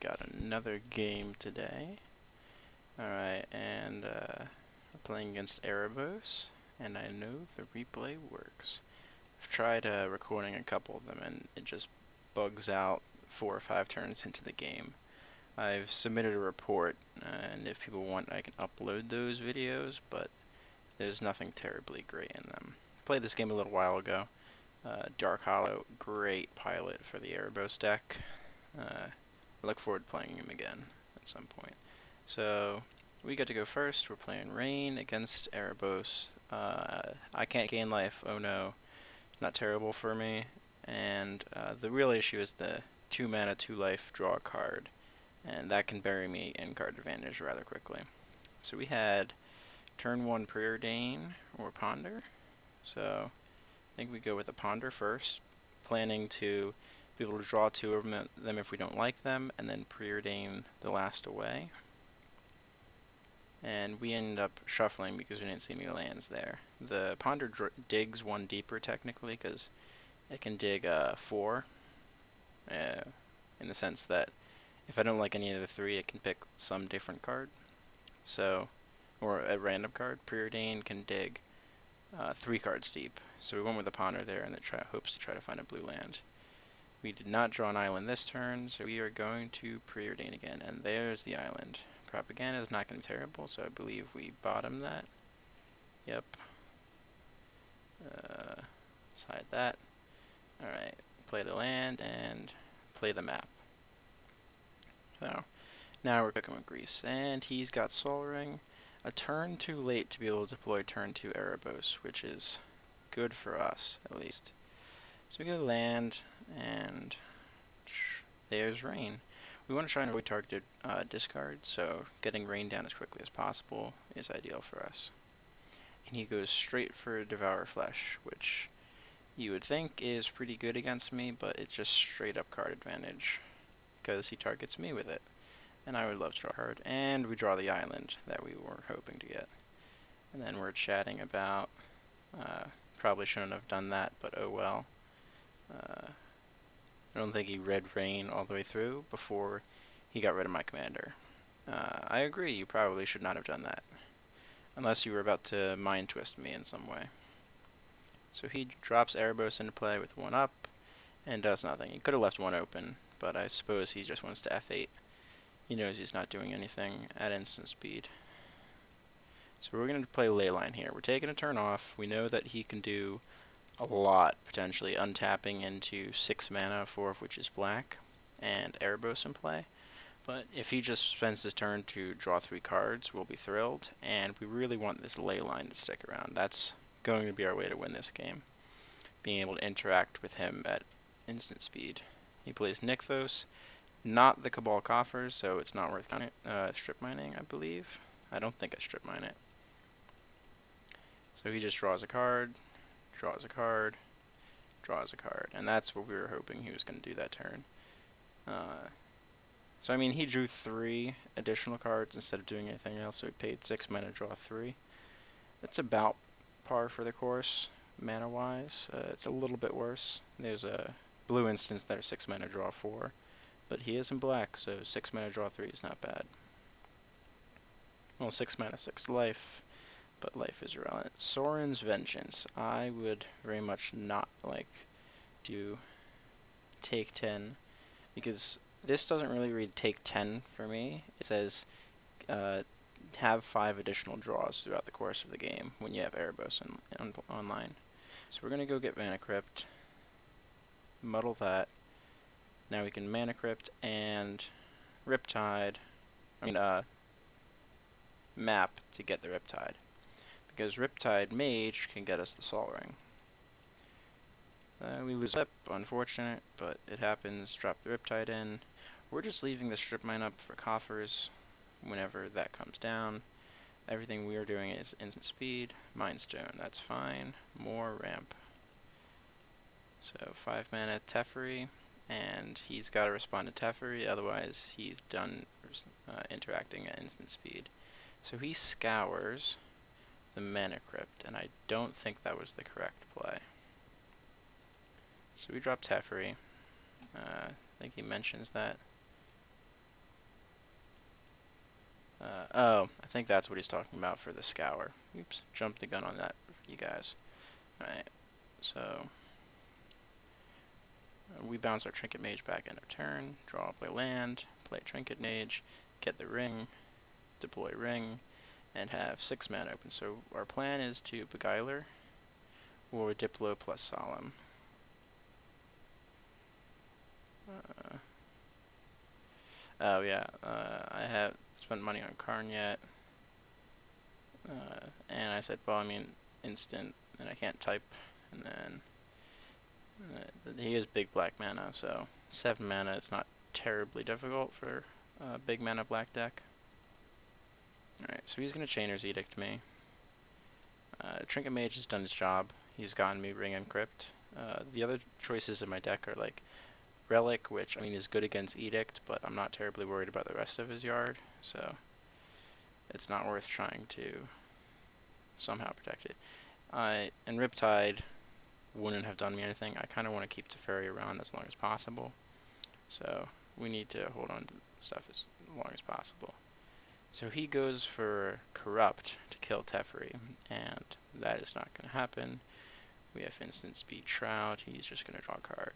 got another game today. Alright, and we're playing against Erebos, and I know the replay works. I've tried recording a couple of them, and it just bugs out 4 or 5 turns into the game. I've submitted a report, and if people want, I can upload those videos, but there's nothing terribly great in them. I played this game a little while ago. Dark Hollow, great pilot for the Erebos deck. I look forward to playing him again at some point. So, we get to go first. We're playing Rayne against Erebos. I can't gain life, oh no. It's not terrible for me. And the real issue is the 2 mana, 2 life, draw a card. And that can bury me in card advantage rather quickly. So we had turn 1 Preordain or Ponder. So I think we go with the Ponder first, planning to be able to draw 2 of them if we don't like them, and then Preordain the last away. And we end up shuffling because we didn't see any lands there. The Ponder digs 1 deeper technically because it can dig 4, in the sense that if I don't like any of the 3, it can pick some different card. So, or a random card. Preordain can dig 3 cards deep. So we went with the Ponder there, and it hopes to try to find a blue land. We did not draw an island this turn, so we are going to Preordain again, and there's the island. Propaganda is not going to be terrible, so I believe we bottom that. Yep. Side that. Alright, play the land and play the map. So, now we're cooking with grease, and he's got Soul Ring. A turn too late to be able to deploy turn 2 Erebos, which is good for us, at least. So we go land, and there's Rayne. We want to try and avoid targeted discard, so getting Rayne down as quickly as possible is ideal for us. And he goes straight for Devour Flesh, which you would think is pretty good against me, but it's just straight up card advantage, because he targets me with it. And I would love to draw a card, and we draw the island that we were hoping to get. And then we're chatting about, probably shouldn't have done that, but oh well. I don't think he read Rayne all the way through before he got rid of my commander. I agree, you probably should not have done that, unless you were about to mind twist me in some way. So he drops Erebos into play with 1 up, and does nothing. He could have left 1 open, but I suppose he just wants to F8. He knows he's not doing anything at instant speed. So we're going to play Leyline here. We're taking a turn off. We know that he can do a lot, potentially, untapping into 6 mana, 4 of which is black, and Erebos in play. But if he just spends his turn to draw 3 cards, we'll be thrilled, and we really want this Leyline to stick around. That's going to be our way to win this game, being able to interact with him at instant speed. He plays Nykthos. Not the Cabal Coffers, so it's not worth strip mining, I believe. I don't think I strip mine it. So he just draws a card, draws a card, draws a card, and that's what we were hoping he was going to do that turn. So I mean, he drew 3 additional cards instead of doing anything else, so he paid 6 mana, draw 3. That's about par for the course, mana-wise. It's a little bit worse. There's a blue instance that are 6 mana, draw 4. But he is in black, so 6 mana, draw 3 is not bad. Well, 6 mana, 6 life, but life is irrelevant. Sorin's Vengeance. I would very much not like to take 10, because this doesn't really read take 10 for me. It says have 5 additional draws throughout the course of the game when you have Erebos online. So we're going to go get Mana Crypt, muddle that. Now we can Mana Crypt and map to get the Riptide, because Riptide Mage can get us the Sol Ring. We lose Flip, unfortunate, but it happens. Drop the Riptide in. We're just leaving the strip mine up for coffers whenever that comes down. Everything we are doing is instant speed. Mind Stone, that's fine. More ramp. So 5 mana Teferi. And he's got to respond to Teferi, otherwise he's done interacting at instant speed. So he scours the Mana Crypt, and I don't think that was the correct play. So we drop Teferi. I think he mentions that. Oh, I think that's what he's talking about for the scour. Oops, jumped the gun on that for you guys. Alright, so we bounce our Trinket Mage back in our turn, draw, play land, play Trinket Mage, get the ring, deploy ring, and have 6 mana open. So our plan is to Beguiler or Diplo plus Solemn. Oh yeah, I have spent money on Karn yet, and I said, well, I mean, instant, and I can't type, and then he is big black mana, so 7 mana is not terribly difficult for a big mana black deck. Alright, so he's going to Chainer's Edict me. Trinket Mage has done his job. He's gotten me Ring and Crypt. The other choices in my deck are like Relic, which I mean is good against Edict, but I'm not terribly worried about the rest of his yard, so it's not worth trying to somehow protect it. And Riptide wouldn't have done me anything. I kind of want to keep Teferi around as long as possible, so we need to hold on to stuff as long as possible. So he goes for Corrupt to kill Teferi, and that is not going to happen. We have instant speed Shroud. He's just going to draw a card.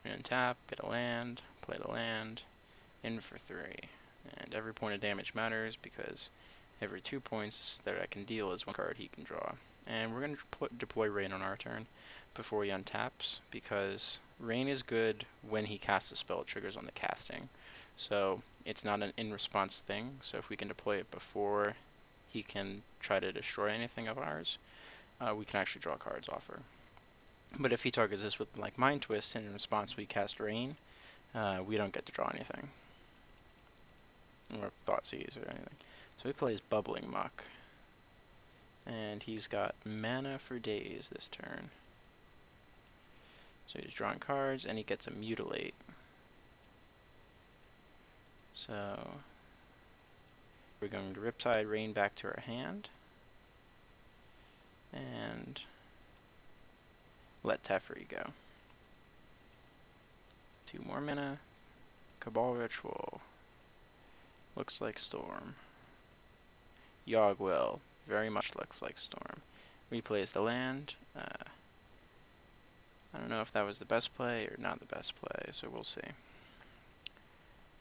And tap, get a land, play the land, in for 3. And every point of damage matters because every 2 points that I can deal is 1 card he can draw. And we're going to deploy Rayne on our turn before he untaps, because Rayne is good when he casts a spell. It triggers on the casting. So it's not an in-response thing, so if we can deploy it before he can try to destroy anything of ours, we can actually draw cards off her. But if he targets us with like Mind Twist and in response we cast Rayne, we don't get to draw anything. Or Thoughtseize or anything. So he plays Bubbling Muck. And he's got mana for days this turn. So he's drawing cards and he gets a Mutilate. So we're going to Riptide Rayne back to our hand. And let Teferi go. 2 more mana. Cabal Ritual. Looks like Storm. Yogwill. Very much looks like Storm. Replays the land. I don't know if that was the best play or not the best play, so we'll see.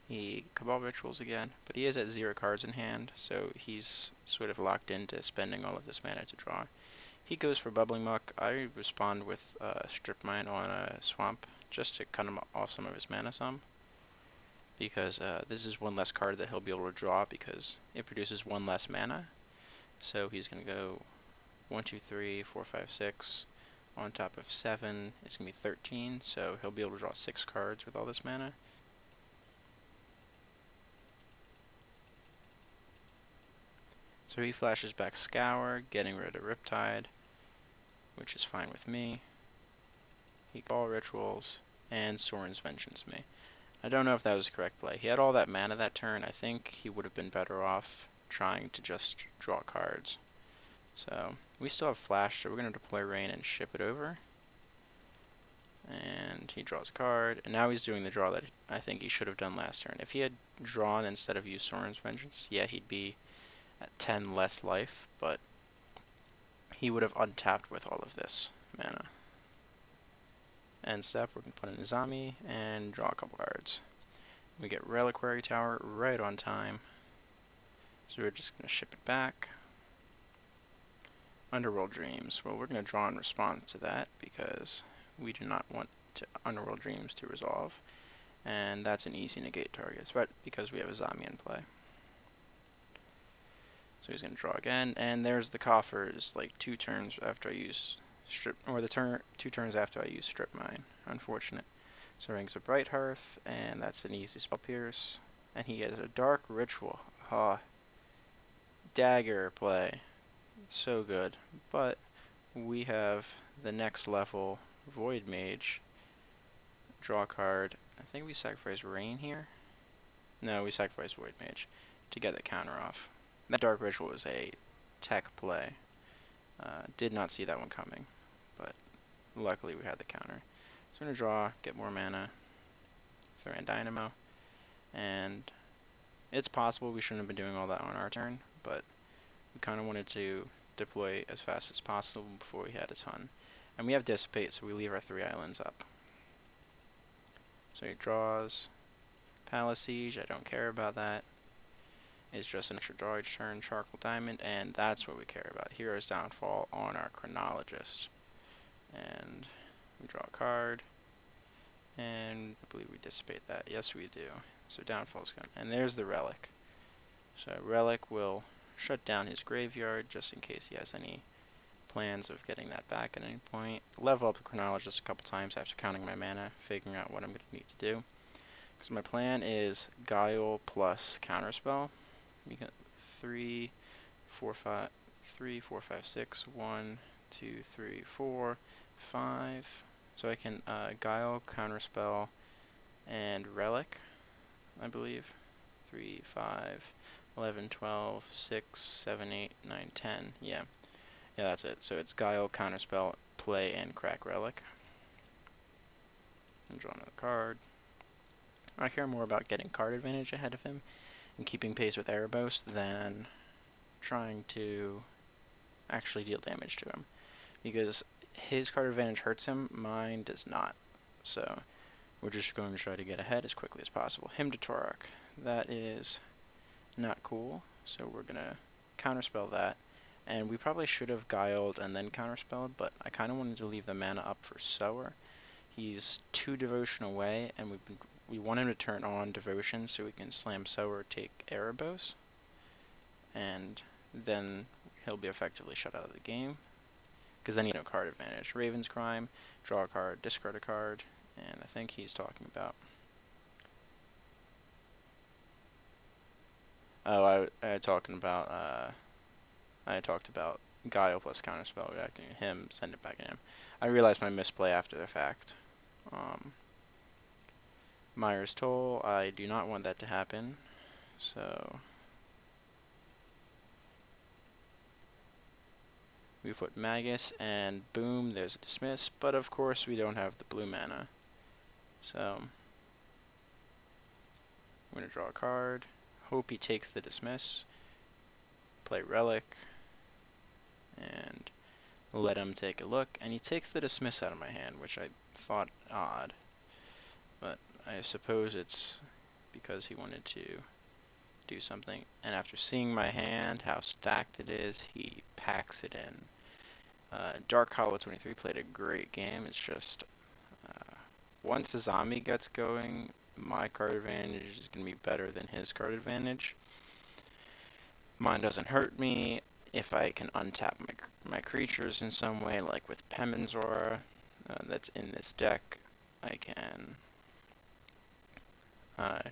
He Cabal Rituals again, but he is at 0 cards in hand, so he's sort of locked into spending all of this mana to draw. He goes for Bubbling Muck. I respond with Strip Mine on a Swamp just to cut him off some of his mana some, because this is 1 less card that he'll be able to draw because it produces 1 less mana. So he's going to go 1, 2, 3, 4, 5, 6 on top of 7. It's going to be 13, so he'll be able to draw 6 cards with all this mana. So he flashes back Scour, getting rid of Riptide, which is fine with me. He Cabal Rituals, and Sorin's Vengeance me. I don't know if that was the correct play. He had all that mana that turn. I think he would have been better off trying to just draw cards. So we still have Flash, so we're going to deploy Rayne and ship it over. And he draws a card, and now he's doing the draw that I think he should have done last turn. If he had drawn instead of used Sorin's Vengeance, yeah, he'd be at 10 less life, but he would have untapped with all of this mana. End step, we're going to put in Nizami and draw a couple cards. We get Reliquary Tower right on time, so we're just going to ship it back. Underworld Dreams, well, we're going to draw in response to that because we do not want Underworld Dreams to resolve, and that's an easy negate target, but because we have a Zami in play. So he's going to draw again, and there's the coffers, like 2 turns after I use Strip, or the 2 turns after I use Strip Mine. Unfortunate. So Rings of Bright Hearth, and that's an easy Spell Pierce. And he has a Dark Ritual. Dagger play. So good. But we have the next level Void Mage. Draw a card. I think we sacrifice Rayne here. No, we sacrifice Void Mage to get the counter off. That Dark Ritual was a tech play. Did not see that one coming, but luckily we had the counter. So I'm going to draw, get more mana, throw in Dynamo, and It's possible we shouldn't have been doing all that on our turn, but we kind of wanted to deploy as fast as possible before we had a ton. And we have Dissipate, so we leave our 3 islands up. So he draws Palace Siege, I don't care about that. It's just an extra draw each turn, Charcoal Diamond, and that's what we care about. Hero's Downfall on our Chronologist. And we draw a card, and I believe we dissipate that. Yes, we do. So Downfall's gone. And there's the Relic. So Relic will shut down his graveyard just in case he has any plans of getting that back at any point. Level up the Chronologist a couple times after counting my mana, figuring out what I'm going to need to do. Because my plan is Guile plus Counterspell. We got 3, 4, 5, 3, 4, 5, 6, 1, 2, 3, 4, 5. So I can Guile, Counterspell, and Relic, I believe. 3, 5, 11, 12, 6, 7, 8, 9, 10. Yeah, that's it. So it's Guile, Counterspell, play, and crack Relic. And draw another card. I care more about getting card advantage ahead of him and keeping pace with Erebos than trying to actually deal damage to him. Because his card advantage hurts him, mine does not. So we're just going to try to get ahead as quickly as possible. Hymn to Torok. That is not cool, so we're going to counterspell that. And we probably should have Guiled and then counterspelled, but I kind of wanted to leave the mana up for Sower. He's 2 devotion away, and we want him to turn on devotion so we can slam Sower, take Erebos, and then he'll be effectively shut out of the game. Because then he has no card advantage. Raven's Crime, draw a card, discard a card, and I think he's talking about... Oh, I talked about Guile plus Counterspell reacting to him, send it back to him. I realized my misplay after the fact. Myers Toll, I do not want that to happen, so we put Magus, and boom, there's a dismiss, but of course we don't have the blue mana, so I'm going to draw a card, hope he takes the dismiss, play Relic, and let him take a look, and he takes the dismiss out of my hand, which I thought odd, but I suppose it's because he wanted to do something. And after seeing my hand, how stacked it is, he packs it in. Dark Hollow 23 played a great game. It's just, once the zombie gets going, my card advantage is going to be better than his card advantage. Mine doesn't hurt me. If I can untap my creatures in some way, like with Pemin's Aura, that's in this deck, I can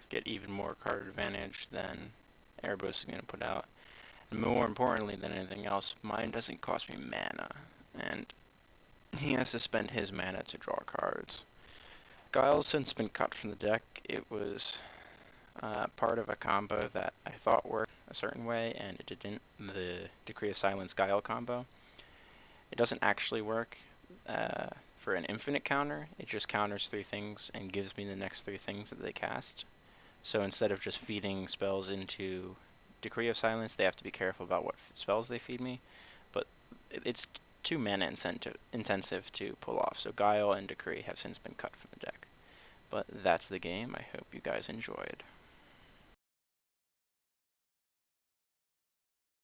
get even more card advantage than Erebos is going to put out. And more importantly than anything else, mine doesn't cost me mana, and he has to spend his mana to draw cards. Guile's since been cut from the deck. It was part of a combo that I thought worked a certain way, and it didn't. The Decree of Silence Guile combo. It doesn't actually work for an infinite counter. It just counters 3 things and gives me the next 3 things that they cast. So instead of just feeding spells into Decree of Silence, they have to be careful about what spells they feed me. But it's too mana intensive to pull off. So Guile and Decree have since been cut from the deck. But that's the game. I hope you guys enjoyed.